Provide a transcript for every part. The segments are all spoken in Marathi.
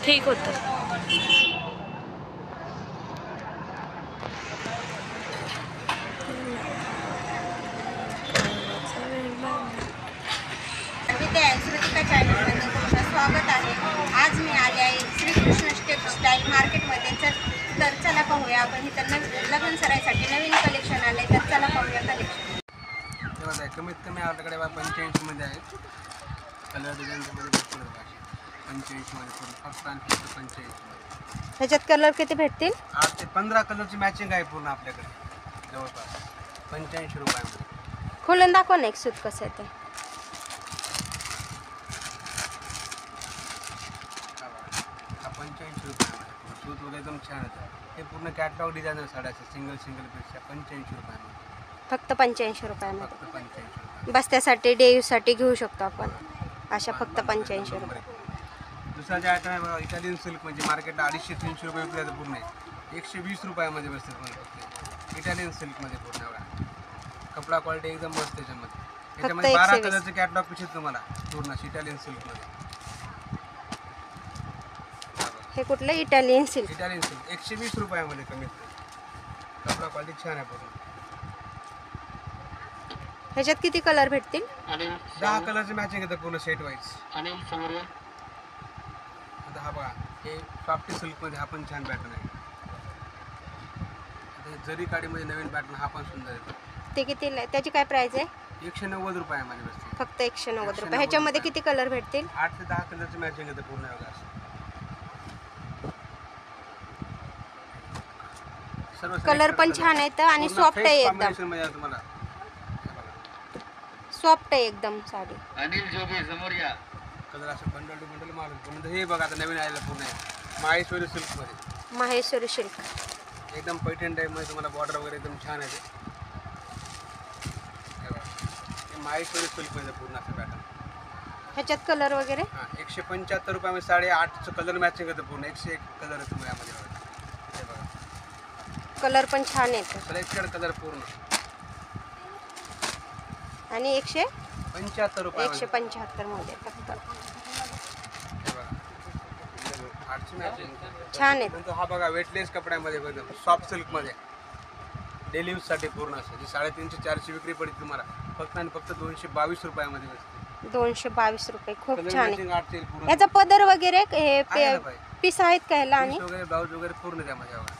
ठीक होतं. श्रुतिका चॅनलमध्ये तुमचं स्वागत आहे. आज मी आले आहे श्रीकृष्ण टेक्सटाईल मार्केटमध्ये. तर चला पाहूया आपण इथं लग्न सराईसाठी नवीन कलेक्शन आले. तर चला पाहूया कलेक्शन. तेव्हा कमीत कमी आपल्याकडे 85 मध्ये आहे. कलर डिझाईनमध्ये भरपूर आहे. 85 मध्ये पूर्ण फक्त आणि फक्त 85 मध्ये. ह्याच्यात कलर किती भेटतील? 8 ते 15 कलरची मॅचिंग आहे पूर्ण आपल्याकडे जवळपास 85 रुपयामध्ये. खोलून दाखवा ना एक सूत कसं आहे ते. हा 85 रुपयामध्ये सूत वगैरे एकदम छान आहे. हे पूर्ण कॅटलॉग डिझायनर साड्याचं सिंगल पीसच्या 85 रुपयामध्ये. फक्त 85 रुपयामध्ये. फक्त 85 रुपये. बस्त्यासाठी डेयूसाठी घेऊ शकतो आपण अशा फक्त 85 रुपये. दुसरा जे आयटम आहे बघा, इटालियन सिल्क म्हणजे मार्केटला 250-300 रुपये विकल्याचं पूर्ण आहे. 120 रुपयामध्ये बसते पूर्ण इटालियन सिल्कमध्ये पूर्ण एवढा कपडा क्वालिटी एकदम मस्त. त्याच्यामध्ये 12 कलरचे कॅटलॉग पिशेत तुम्हाला पूर्ण इटालियन सिल्कमध्ये. हे कुठलं? Italian silk. इटालियन सिल्क 120 रुपयामध्ये कमीत कमी. कपडा क्वालिटी छान आहे पूर्ण. ह्याच्यात किती कलर भेटतील? 10 कलरचे मॅचिंग येतं पूर्ण सेट वाईज. आता हा बघा, हे सॉफ्टी सिल्कमध्ये हा पण छान पॅटर्न आहे. जरी काडीमध्ये नवीन पॅटर्न हा पण सुंदर आहे. ते कितीला आहे? त्याची काय प्राइस आहे? 190 रुपयामध्ये बसते. फक्त 190 रुपये. ह्याच्यामध्ये किती कलर भेटतील? 8 ते 10 कलरचे मॅचिंग येतं पूर्ण बघा. सर्व कलर पण छान आहेत आणि सॉफ्ट आहे एकदम. तुम्हाला सॉफ्ट आहे एकदम साडी. अनिल जोगे समोर या. कलर असं बंडल टू बंडल मारून. हे बघा आता नवीन आलेलं पूर्ण आहे माहेश्वरी सिल्कमध्ये. माहेश्वरी सिल्क एकदम पैठण टाईपमध्ये तुम्हाला बॉर्डर वगैरे एकदम छान आहे. ते माहेश्वरी सिल्कमध्ये पूर्ण असं पॅटर्न. ह्याच्यात कलर वगैरे? हां 175 रुपयामध्ये 8.5चं कलर मॅचिंग येतं पूर्ण. 101 कलर आहे तुम्हाला यामध्ये. हे बघा कलर पण छान येतो. सिलेक्टेड कलर पूर्ण. आणि 175 रुपये. 175 मध्ये फक्त. छान छान आहे. हा बघा वेटलेस कपड्यामध्ये एकदम सॉफ्ट सिल्कमध्ये डेली यूजसाठी पूर्ण असं जी 350-400 विक्री पडते तुम्हाला फक्त आणि फक्त 222 रुपयामध्ये बसते. 222 रुपये. खूप छान आहे. आहे. याचा पदर वगैरे हे पीस आहेत का ह्याला? आणि वगैरे ब्लाऊज वगैरे पूर्ण त्यामध्ये बघा.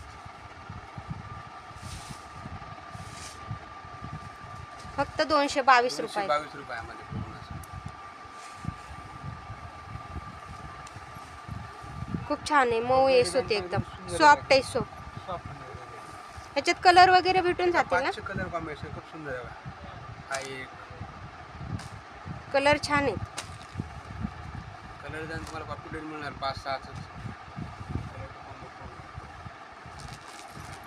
फक्त 222 रुपये. 222 रुपयामध्ये पूर्ण असं. खूप छान आहे. मऊ आहे सूत एकदम. सॉफ्ट आहे सूत. सॉफ्ट ह्याच्यात कलर वगैरे भेटून जातील ना? 5 कलर कॉम्बिनेशन खूप सुंदर आहे. हा एक कलर छान आहेत. कलर जाऊन तुम्हाला कॉपी मिळणार 5-6.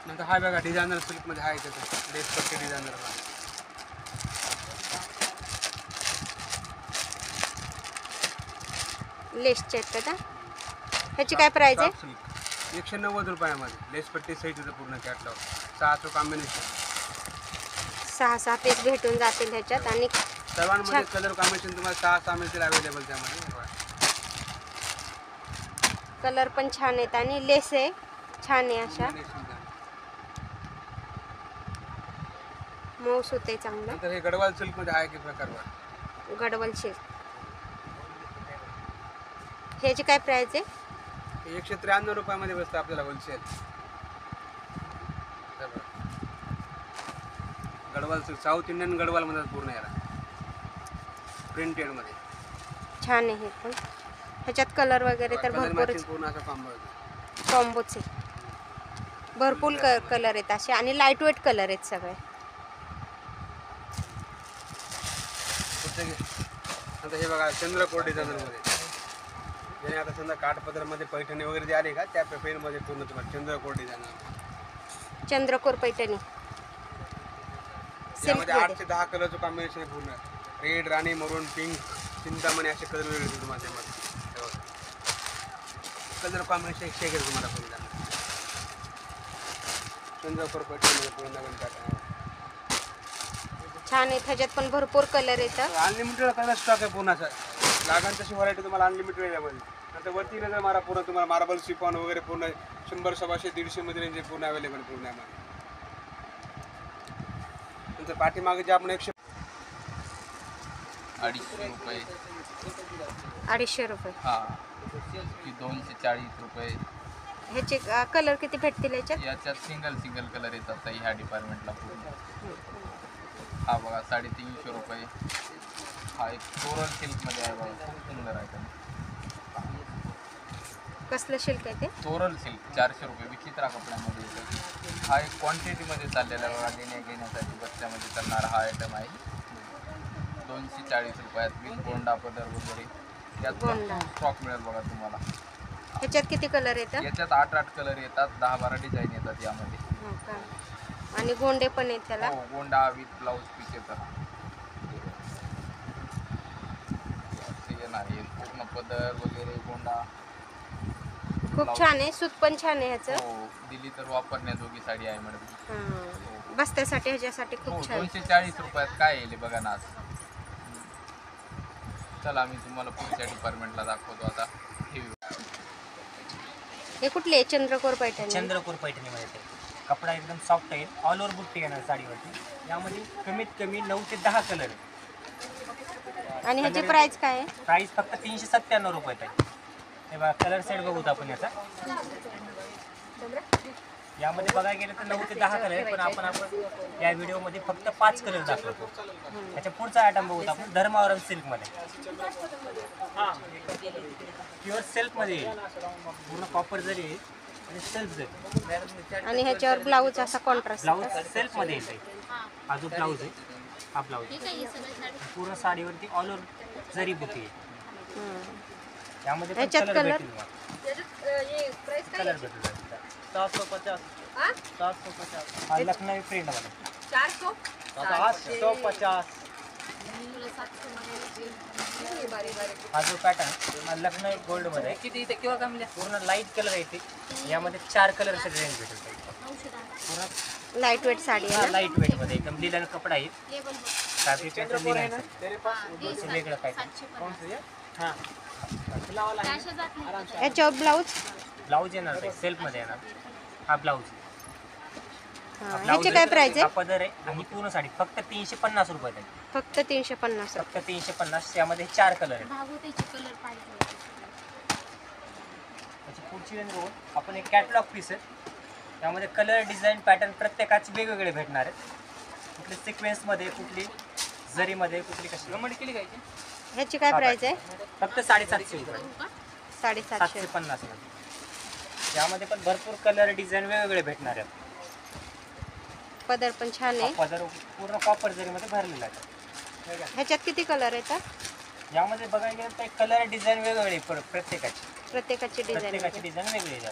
नंतर हा बघा डिझायनर सिल्कमध्ये आहे त्याचं लेस पट्टी डिझायनर. लेसचे आहेत का? ह्याची काय प्राइस आहे? 190 रुपयामध्ये लेस पट्टी सहित येतं पूर्ण कॅटलॉग. 6चं कॉम्बिनेशन. 6 पीस भेटून जातील ह्याच्यात. आणि सर्वांमध्ये कलर कॉम्बिनेशन तुम्हाला 6 मिळतील अवेलेबल त्यामध्ये. कलर पण छान आहेत आणि लेस आहे छान आहे. अशा मऊ सूत आहे चांगलं. नंतर हे गडवाल सिल्कमध्ये आहे की प्रकार गडवाल सिल्क. ह्याची काय प्राइस आहे? 193 रुपयामध्ये बसतं आपल्याला wholesale. Gadwal silk south Indian Gadwal म्हणतात पूर्ण याला प्रिंटेडमध्ये. छान आहे हे पण. ह्याच्यात कलर वगैरे तर भरपूर पूर्ण असं कॉम्बोच आहे. भरपूर कलर आहेत असे आणि लाईट वेट कलर आहेत सगळे. आता हे बघा चंद्रकोर डिझायनरमध्ये. ज्याने आता समजा काठपदरामध्ये पैठणी वगैरे जे आले का त्या पेनमध्ये पूर्ण तुम्हाला चंद्रकोर डिझायनर. चंद्रकोर पैठणी. त्यामध्ये 8 ते 10 कलरचं कॉम्बिनेशन आहे पूर्ण. रेड, राणी, मरून, पिंक, चिंतामणी असे कलर वेगळे होते तुम्हाला त्यामध्ये. कलर कॉम्बिनेशन 101 आहे तुम्हाला पूर्ण. चंद्रकोर पैठणीमध्ये पूर्ण नवीन पॅटर्न छान आहे. ह्याच्यात पण भरपूर कलर येतात. अनलिमिटेड कलर स्टॉक आहे पूर्ण. असं लागण तशी व्हरायटी तुम्हाला अनलिमिटेड यामध्ये. आता वरती नजर मारा, पूर्ण तुम्हाला मार्बल शिफॉन वगैरे पूर्ण 100, 100, 150 मध्ये रेंज पूर्ण अवेलेबल पूर्ण आहे. नंतर पाठीमागे जे आपण 100 250 रुपये. 250 रुपये. हा, ही 240 रुपये. ह्याचे कलर किती भेटतील याच्यात? याच्यात सिंगल कलर येतात ह्या डिपार्टमेंटला पूर्ण. हा बघा 350 रुपये. हा एक फ्लोरल सिल्कमध्ये आहे बघा, खूप सुंदर आहे. कसलं शिल्क आहे ते? फ्लोरल सिल्क 400 रुपये. विचित्रा कपड्यामध्ये येतं. हा एक क्वांटिटीमध्ये चाललेला बघा, देण्या घेण्यासाठी बस्त्यामध्ये चालणारा हा आयटम आहे. 240 रुपयात विथ गोंडा पदर वगैरे. यात गोंडा. स्टॉक मिळेल बघा तुम्हाला. ह्याच्यात किती कलर येतात? याच्यात 8 कलर येतात, 10-12 डिझाईन येतात यामध्ये. हो का? आणि गोंडे पण आहेत त्याला? हो, गोंडा विथ ब्लाऊज पीस येतात. असं येणार आहे पूर्ण पदर वगैरे गोंडा. खूप छान आहे, सूत पण छान आहे ह्याचं. हो, दिली तर वापरण्याजोगी साडी आहे मॅडम. हां. बस्त्यासाठी ह्याच्यासाठी हो, खूप छान. 240 रुपयात काय येईल बघा ना आज. चला मी तुम्हाला पुढच्या डिपार्टमेंटला दाखवतो आता. हे कुठले आहे? चंद्रकोर पैठणी. चंद्रकोर पैठणीमध्ये ते कपडा एकदम सॉफ्ट आहे. ऑल ओव्हर बुट्टी येणार साडीवरती. यामध्ये कमीत कमी 9 ते 10 कलर आहे. आणि ह्याची प्राइस काय आहे? प्राईस फक्त 397 रुपयात आहे. हे बघा कलर सेट बघूत आपण याचा. यामध्ये बघायला गेलं तर 9 ते 10 कलर आहे, पण आपण या व्हिडिओमध्ये फक्त 5 कलर दाखवतो. त्याच्या पुढचा आयटम बघूत आपण धर्मावरम सिल्कमध्ये. प्युअर सेल्फमध्ये येईल, पूर्ण कॉपर जरी येईल आणि सेल्फ जरी. आणि ह्याच्यावर ब्लाऊज असा कॉन्ट्रास्ट. ब्लाऊज सेल्फमध्ये येईल. हा जो ब्लाऊज आहे हा ब्लाऊज पूर्ण साडीवरती ऑल ओव्हर जरी बुटी आहे. यामध्ये पण ह्याच्यात कलर कलर? भेटेल मला. कलर भेटेल 750. 750. हा लखनवी प्रिंट मध्ये 750. हा जो पॅटर्न हा लखनवी गोल्ड मध्ये आहे. पूर्ण लाईट कलर येते. यामध्ये 4 कलरचे रेंज भेटेल. पूर्ण लाईट वेट साडी आहे ना? लाईट वेट मध्ये एकदम लिलन कपडा आहे. फॅब्रिक लिलन वेगळं काय हां. ह्याच्यावर ब्लाऊज? ब्लाऊज येणार आहे सेल्फ मध्ये येणार. हा ब्लाऊज. हां. ह्याची काय प्राइस हा आहे? पदर आहे आणि पूर्ण साडी फक्त 350 रुपयात आहे. फक्त 350. फक्त 350. यामध्ये 4 कलर आहेत. त्याची पुढची रेंज बघू आपण. एक कॅटलॉग पीस आहे. त्यामध्ये कलर डिझाईन पॅटर्न प्रत्येकाचे वेगवेगळे भेटणार आहेत. कुठली सिक्वेन्समध्ये, कुठली जरीमध्ये, कुठली कशी. ह्याची काय प्राइस आहे? फक्त 750 रुपये. 750. 750 मध्ये. यामध्ये पण भरपूर कलर डिझाईन वेगवेगळे भेटणार आहेत. पदर पण छान आहे. पदर पूर्ण कॉपर जरीमध्ये भरलेला आहे. ह्याच्यात किती कलर येतात? यामध्ये बघायला गेलं तर कलर डिझाईन वेगवेगळे प्रत्येकाची प्रत्येकाची डिझाईन. डिझाईन वेगळी आहे.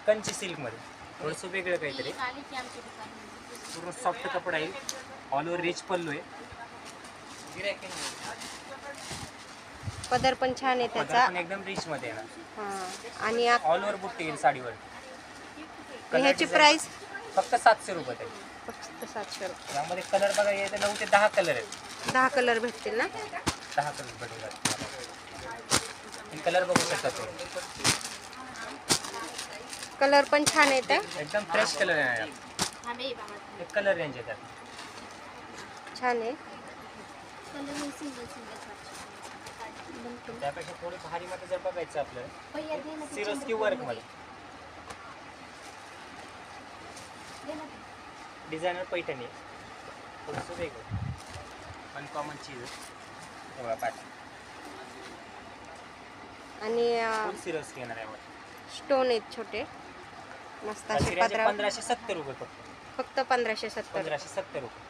कंची सिल्क मध्ये थोडंसं वेगळं काहीतरी. पूर्ण सॉफ्ट कपडा आहे. ऑल ओव्हर रिच पल्लू आहे. पदर पण छान आहे पदर त्याचा. पण एकदम रिच मध्ये येणार. हां. आणि ऑल ओव्हर बुट्टी येईल साडीवर. ह्याची प्राइस? फक्त 700 रुपये आहे. फक्त 700 रुपये. यामध्ये कलर बघायला गेलं तर 9 ते 10 कलर आहेत. 10 कलर भेटतील ना? 10 कलर भेटून कलर बघू शकता तुम्ही. कलर पण छान आहे त्या. एकदम फ्रेश कलर आहे. एक कलर रेंज आहे त्यात. छान आहे. त्यापेक्षा थोडी भारीमध्ये जर बघायचं आपल्याला सिरोस्की वर्कमध्ये डिझायनर पैठणी आहे. थोडंसं वेगळं अनकॉमन चीज आहे. एवढा पॅटर्न आणि फुल सिरोस्की येणार आहे. स्टोन आहेत छोटे मस्त असे. 1570 रुपये फक्त. फक्त 1570. 1570 रुपये.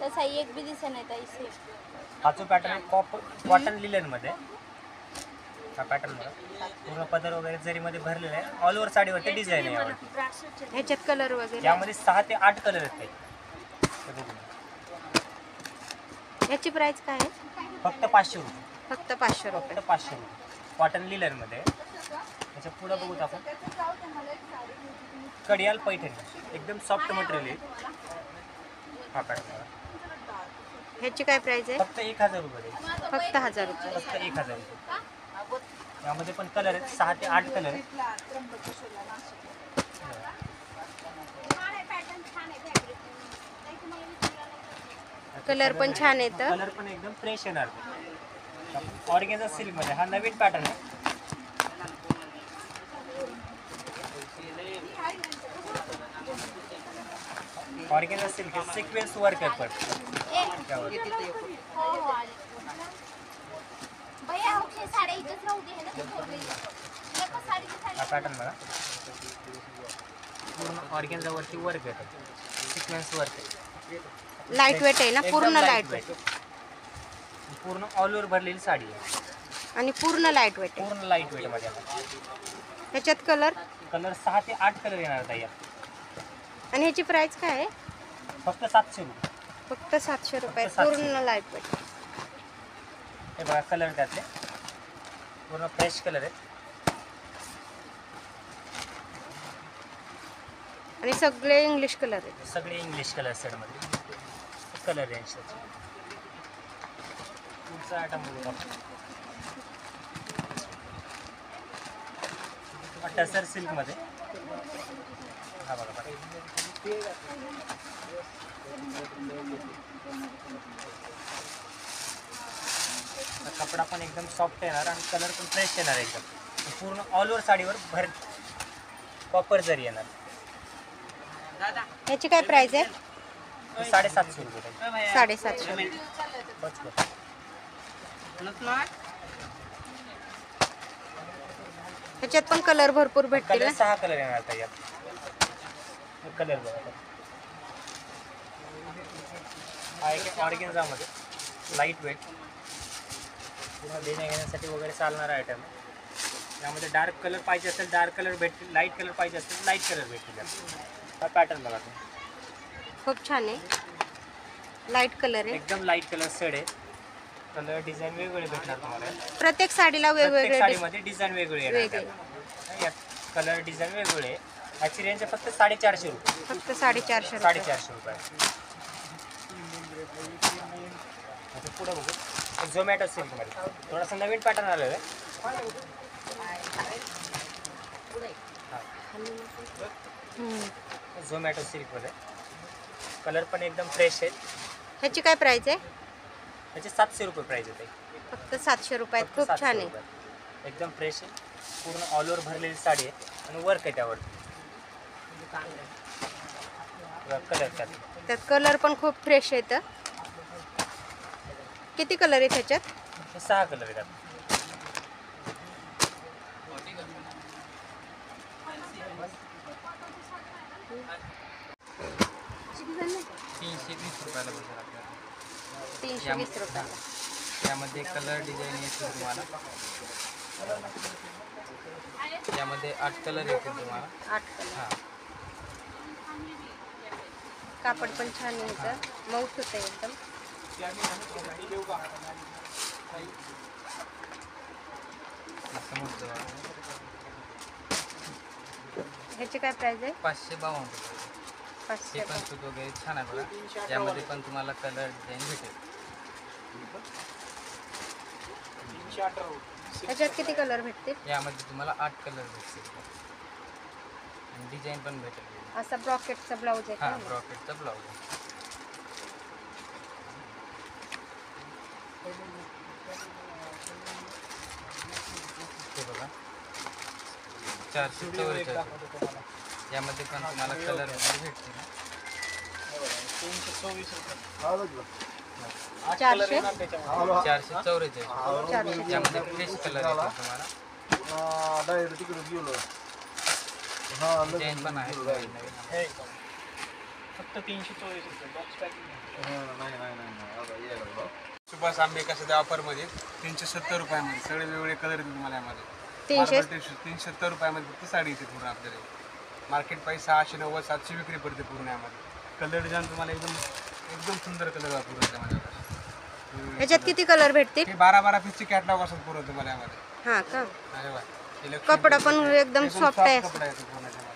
तसा एक बी दिसत नाही ताई सेम. हा जो पॅटर्न आहे कॉटन लिलनमध्ये. हा पॅटर्न बघा पूर्ण पदर वगैरे जरीमध्ये भरलेला आहे. ऑल ओव्हर साडीवरती डिझाईन आहे. यावरती ह्याच्यात कलर वगैरे? यामध्ये 6 ते 8 कलर आहेत. ह्याची प्राइस काय आहे? फक्त 500 रुपये. फक्त 500 रुपये. फक्त 500 रुपये. कॉटन लिलनमध्ये. त्याच्या पुढं बघूत आपण कडियाल पैठणी एकदम सॉफ्ट मटेरियल आहे. हा पॅटर्न बघा. ह्याची काय प्राइस आहे? फक्त 1000 रुपये आहे. फक्त 1000 रुपये. फक्त 1000 रुपये. यामध्ये पण कलर आहेत, 6 ते 8 कलर आहेत. कलर पण छान येतं. कलर पण एकदम फ्रेश येणार. ऑर्गेन्झा सिल्क मध्ये हा नवीन पॅटर्न आहे. ऑर्गेन्झा सिल्क हे सिक्वेन्स वर्क आहे पण त्यावर. हा पॅटर्न बघा. पूर्ण ऑर्गेन्झावरती वर्क येतं, सिक्वेन्स वर्क आहे. लाईट वेट आहे ना, एकदम पूर्ण लाईट lightweight. वेट पूर्ण ऑल ओव्हर भरलेली साडी आहे. आणि पूर्ण लाईट वेट आहे. पूर्ण लाईट वेट मध्ये आहे. ह्याच्यात कलर कलर 6 ते 8 कलर येणार ताई. आणि ह्याची प्राइस काय आहे? फक्त 700 रुपये. फक्त 700 रुपये. फक्त 700. पूर्ण लाईट वेट. हे बघा कलर त्यातले पूर्ण फ्रेश कलर आहेत. आणि सगळे इंग्लिश कलर आहेत. सगळे इंग्लिश कलर सेटमध्ये कलर रेंज त्याची. पुढचा आयटम बघू आपण. टसर सिल्कमध्ये हा बघा बघा. कपडा पण एकदम सॉफ्ट येणार आणि कलर पण फ्रेश येणार एकदम. पूर्ण ऑल ओव्हर साडीवर भर कॉपर जरी येणार. ह्याची काय प्राइस आहे? 750 रुपये. 750. बस बस. ह्याच्यात पण कलर भरपूर भेटतील कलर ना? 6 कलर येणार आता यात. कलर बघा. हा एक ऑर्गेन्झामध्ये लाईट वेट पूर्ण देण्या घेण्यासाठी वगैरे चालणारा आयटम आहे. यामध्ये डार्क कलर पाहिजे असेल डार्क कलर भेटतील, लाईट कलर पाहिजे असेल लाईट कलर भेटतील. हा पॅटर्न बघा तुम्ही. खूप छान आहे. लाईट कलर आहे. एकदम लाईट कलर सेड आहे. कलर डिझाईन वेगवेगळे भेटणार तुम्हाला. प्रत्येक साडीला प्रत्येक वेगवेगळे साडीमध्ये डिझाईन वेगवेगळे येणार वेगळे. त्यात. यात कलर डिझाईन वेगवेगळे आहे. याची रेंज आहे फक्त 450 रुपये. फक्त 450 रुपये. 450 रुपये. आता पुढं बघू झोमॅटो सिल्कमध्ये थोडासा नवीन पॅटर्न आलेला आहे. झोमॅटो सिल्कमध्ये कलर पण एकदम फ्रेश आहे. ह्याची काय प्राइस आहे? त्याचे 700 रुपये प्राईज आहे. फक्त 700 रुपयात. फक्त खूप 700 छान आहे. रुपये. एकदम फ्रेश आहे. पूर्ण ऑल ओव्हर भरलेली साडी आहे आणि वर्क आहे त्यावर. कलर त्यात कलर पण खूप फ्रेश आहेत. किती कलर आहेत ह्याच्यात? 6 कलर येतात. ₹320 बसेल आपल्याला. 320 रुपयाला. यामध्ये कलर डिझाईन येतील तुम्हाला. यामध्ये 8 कलर येतील तुम्हाला. 8 कलर. हां. कापड पण छान आहे ह्याचं. मऊच होतं एकदम. असं मोठं ह्याची काय प्राइस आहे? 552 रुपये. हे 500. पण सूत वगैरे छान आहे बघा. यामध्ये पण तुम्हाला कलर डिझाईन भेटेल. ह्याच्यात किती कलर भेटतील? यामध्ये तुम्हाला 8 कलर भेटतील आणि डिझाईन पण भेटेल. असा ब्रॉकेटचा ब्लाऊज आहे हां, का? ब्रॉकेटचा ब्लाऊज आहे. हे बघा 444. यामध्ये पण तुम्हाला कलर वगैरे भेटतील. 400. 444. यामध्ये फ्रेश कलर येतील तुम्हाला. डिझाईन पण आहे नवीन नवीन. फक्त 324 रुपये. सुभाष आंबेकर सध्या ऑफरमध्ये 370 रुपयामध्ये सगळे वेगवेगळे कलर येतील तुम्हाला. यामध्ये 370 रुपयामध्ये फक्त साडी येते पूर्ण आपल्याला. मार्केट प्राईस 690 700 विक्री पडते पूर्ण. यामध्ये कलर डिझाईन तुम्हाला एकदम एकदम सुंदर कलर आहे पूर्ण त्यामध्ये. ह्याच्यात किती कलर भेटतील? हे 12 पीसची कॅटलॉग असतात पूर्ण तुम्हाला यामध्ये. हा का? अरे वा. कपडा पण एकदम सॉफ्ट आहे. कपडा येतो पूर्ण त्यामध्ये.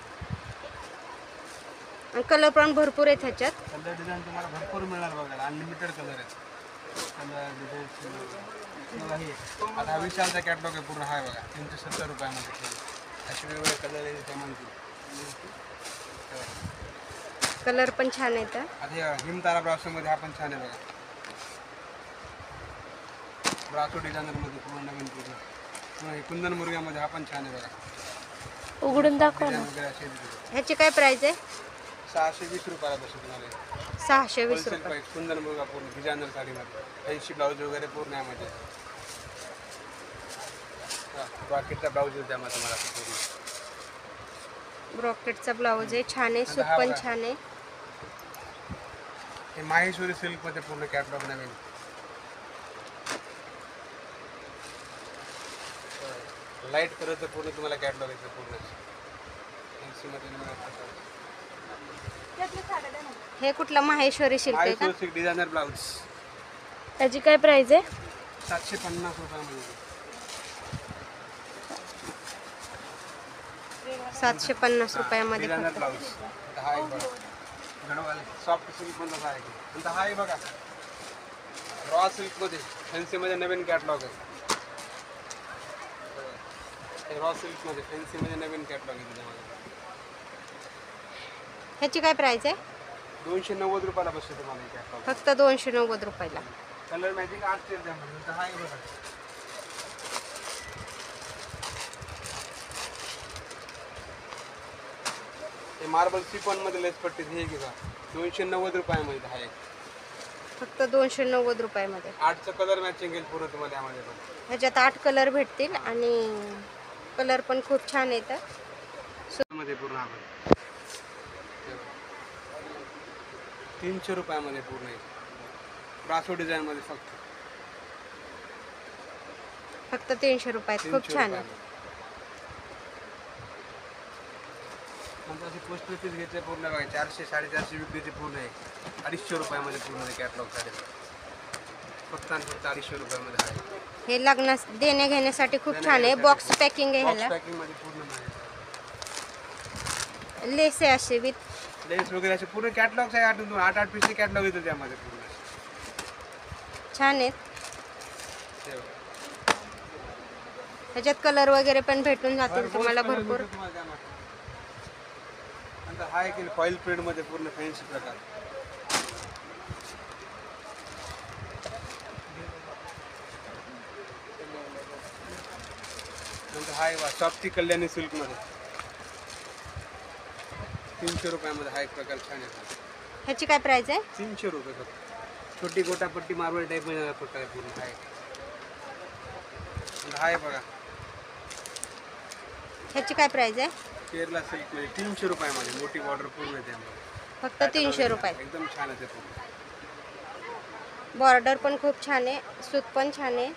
आणि कलर पण भरपूर आहेत ह्याच्यात. कलर डिझाईन तुम्हाला भरपूर मिळणार बघायला. अनलिमिटेड कलर आहेत. कलर डिझाईन बघा हे आता हा विशालचा कॅटलॉग आहे पूर्ण. हा आहे बघा 370 रुपयामध्ये. असे वेगवेगळे कलर आहेत त्यामध्ये. कलर पण छान आहेत. आता हे हिमतारा ब्रासोमध्ये हा पण छान आहे बघा. ब्रासो डिझायनरमध्ये पूर्ण नवीन पूर्ण कुंदन मुर्ग्यामध्ये हा पण छान आहे बघा. उघडून दाखव ना. डिझाईन वगैरे असे दिले. ह्याची काय प्राइस आहे? 620 रुपयाला बसतो तुम्हाला. 620 होलसेल रुपये. प्राईस. कुंदन मुर्गा पूर्ण डिझायनर साडीमध्ये 80 ब्लाऊज वगैरे पूर्ण यामध्ये. बाकीचा ब्लाऊज आहे त्यामध्ये तुम्हाला पूर्ण. ब्रॉकेटचा ब्लाऊज आहे. छान आहे. सूत पण छान आहे. हे माहेश्वरी सिल्कमध्ये पूर्ण कॅटलॉग नवीन. लाईट कलरचं पूर्ण तुम्हाला कॅटलॉग येतं पूर्ण. हे कुठला माहेश्वरी शिल्प आहे का? माहेश्वरी सिल्क डिझायनर ब्लाऊज त्याची काय प्राइस आहे? 750 रुपयामध्ये. 750 रुपयामध्ये डिझायनर फक्त. ब्लाऊज. हा एक बघा गडवाल सॉफ्ट सिल्क पण तसा आहे. नंतर हा आहे बघा रॉ सिल्कमध्ये फॅन्सीमध्ये नवीन कॅटलॉग आहे. रॉ सिल्कमध्ये फॅन्सीमध्ये नवीन कॅटलॉग आहे त्याच्यामध्ये. ह्याची काय प्राइस आहे? 290 रुपयाला बसते तुम्हाला हे कॅटलॉग. फक्त 290 रुपयाला. कलर मॅचिंग 8 चे त्यामध्ये. नंतर हा आहे बघा हे मार्बल सिफॉन मध्ये लेस पट्टी. हे घेगा 290 रुपयामध्ये आहे. फक्त 290 रुपयामध्ये. 8चं कलर मॅचिंग येईल पूर्ण तुम्हाला यामध्ये पण. ह्याच्यात 8 कलर भेटतील आणि कलर पण खूप छान येतं. मध्ये पूर्ण आपण 300 रुपयामध्ये पूर्ण आहे. ब्रासो डिझाईन मध्ये फक्त 300 रुपयात. खूप 300 छान आहे. रुपयामध्ये. नंतर असे पोस्टर पीस घेतले पूर्ण बघा 400 450 विक्रीचे पूर्ण आहे. 250 रुपयामध्ये पूर्ण कॅटलॉग साडे. फक्त आणि फक्त 250 रुपयामध्ये आहे. हे लग्नास देण्या घेण्यासाठी खूप छान आहे. बॉक्स पॅकिंग आहे ह्याला. पॅकिंग मध्ये पूर्ण आहे. लेस आहे असे विथ. लेस वगैरे असे पूर्ण कॅटलॉग्स आहे. 8 पीसचे कॅटलॉग येतो त्यामध्ये पूर्ण. छान आहेत. हे बघा. ह्याच्यात कलर वगैरे पण भेटून जातील तुम्हाला कलर भरपूर. भेटतो तुम्हाला त्यामध्ये. नंतर हा एक फॉईल प्रिंट मध्ये पूर्ण फॅन्सी प्रकार. नंतर हा एक सॉफ्टी कल्याणी सिल्क मध्ये 300 रुपयामध्ये हा एक प्रकार छान आहे. ह्याची काय प्राइस आहे? 300 रुपये फक्त. छोटी गोटापट्टी मार्बल टाईप मध्ये प्रकार आहे पूर्ण. आहे हा आहे बघा ह्याची काय प्राइस आहे? केरला सिल्क मध्ये 300 रुपयामध्ये मोठी बॉर्डर पूर्ण आहे त्यामध्ये. फक्त 300 रुपये. एकदम छान आहे ते पूर्ण. बॉर्डर पण खूप छान आहे. सूत पण छान आहे.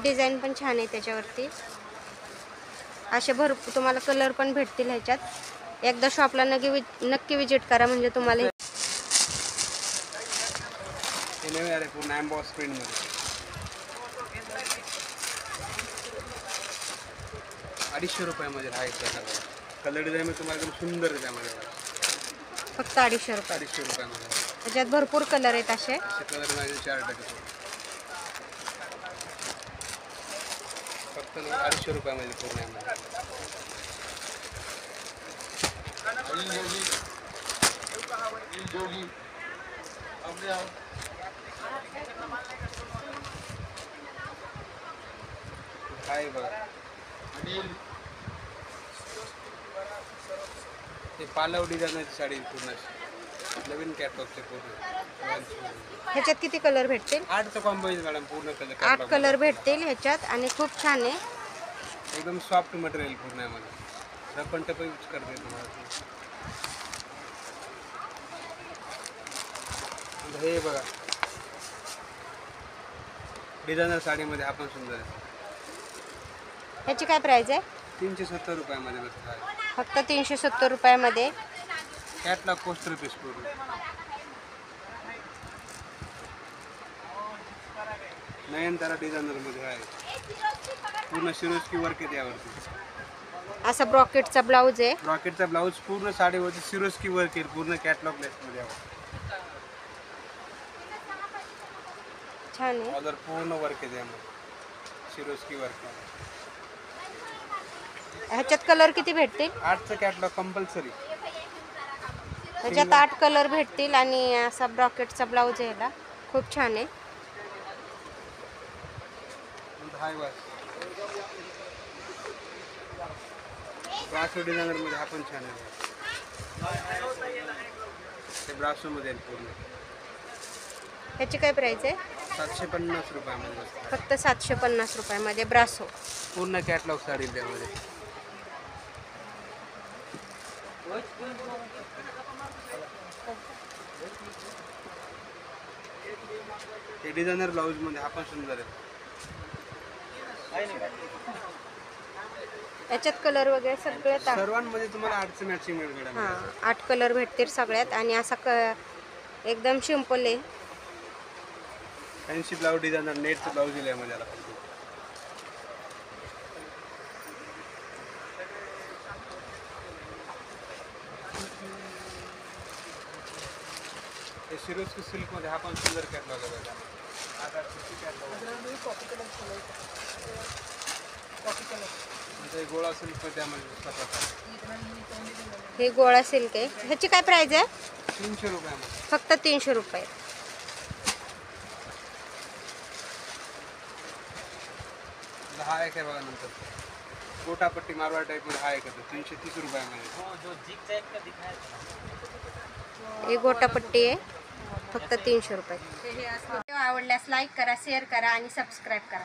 डिझाईन पण छान आहे त्याच्यावरती. असे भरपूर तुम्हाला कलर पण भेटतील ह्याच्यात. एकदा शॉपला नक्की विजिट करा म्हणजे तुम्हाला हे नवीन आहे पूर्ण एम्बॉस प्रिंट मध्ये. 250 रुपयामध्ये हा एक प्रकार. कलर डिझाईन तुम्हाला एकदम सुंदर आहे त्यामध्ये. फक्त 250 रुपये. 250 रुपयामध्ये. त्याच्यात भरपूर कलर आहेत असे. कलर मध्ये 4% फक्त 250 रुपयामध्ये पूर्ण आहे. काय बघा ते पालव डिझायनरची साडी पूर्ण नवीन कॅटलॉगचे पूर्ण. ह्याच्यात किती कलर भेटतील? 8चं कॉम्बिनेशन मॅडम पूर्ण कलर. 8 कलर भेटतील ह्याच्यात आणि खूप छान आहे. एकदम सॉफ्ट मटेरियल पूर्ण आहे मध्ये. रबन टप यूज करते तुम्हाला. हे बघा डिझायनर साडीमध्ये हा पण सुंदर आहे. ह्याची काय प्राइस आहे? 370 रुपयामध्ये बसत आहे. फक्त 370 रुपयामध्ये. कॅटलॉग पोस्टर पीस पूर्ण. नयनतारा डिझायनरमध्ये आहे पूर्ण शिरोस्की वर्क आहे त्यावरती. असा ब्रॉकेटचा ब्लाऊज आहे. रॉकेटचा ब्लाऊज पूर्ण साडीवरती सिरोस्की वर्क येईल, पूर्ण कॅटलॉग लेसमध्ये यावं. छान आहे. ऑलर पूर्ण वर्क आहे त्यामध्ये, सिरोस्की वर्क. ह्याच्यात कलर किती भेटतील? 8चं कॅटलॉग कंपल्सरी. ह्याच्यात 8 कलर भेटतील आणि असा ब्रॉकेटचा ब्लाऊज आहे ह्याला. खूप छान आहे. हाय बस ब्रासो डिझायनरमध्ये हा पण छान आहे. ते ब्रासोमध्ये आहे पूर्ण. ह्याची काय प्राईस आहे? 750 रुपयामध्ये बसते. फक्त 750 रुपयामध्ये ब्रासो. पूर्ण कॅटलॉग साडी त्यामध्ये. हे डिझायनर ब्लाऊज मध्ये हा पण सुंदर आहे. याच्यात कलर वगैरे सगळे सर्वांमध्ये तुम्हाला 8चं मॅचिंग मिळेल. हां 8 कलर भेटतील सगळ्यात आणि असा एकदम सिंपल आहे. फॅन्सी ब्लाऊज डिझायनर नेटचं ब्लाऊज दिलं यामध्ये. हे सिरोस्की सिल्कमध्ये हा पण सुंदर कॅटलॉग आहे. गोळा सिल्क त्यामध्ये दुसरा प्रकार. हे गोळा सिल्क आहे. ह्याची काय प्राईस आहे? 300 रुपयामध्ये. फक्त 300 रुपये. हा एक आहे बघा. नंतर गोटापट्टी मारवाड टाईपमध्ये हा एक येतो 330 रुपयामध्ये. हे गोटापट्टी आहे फक्त 300 रुपये. आवडल्यास लाईक करा, शेअर करा आणि सबस्क्राईब करा.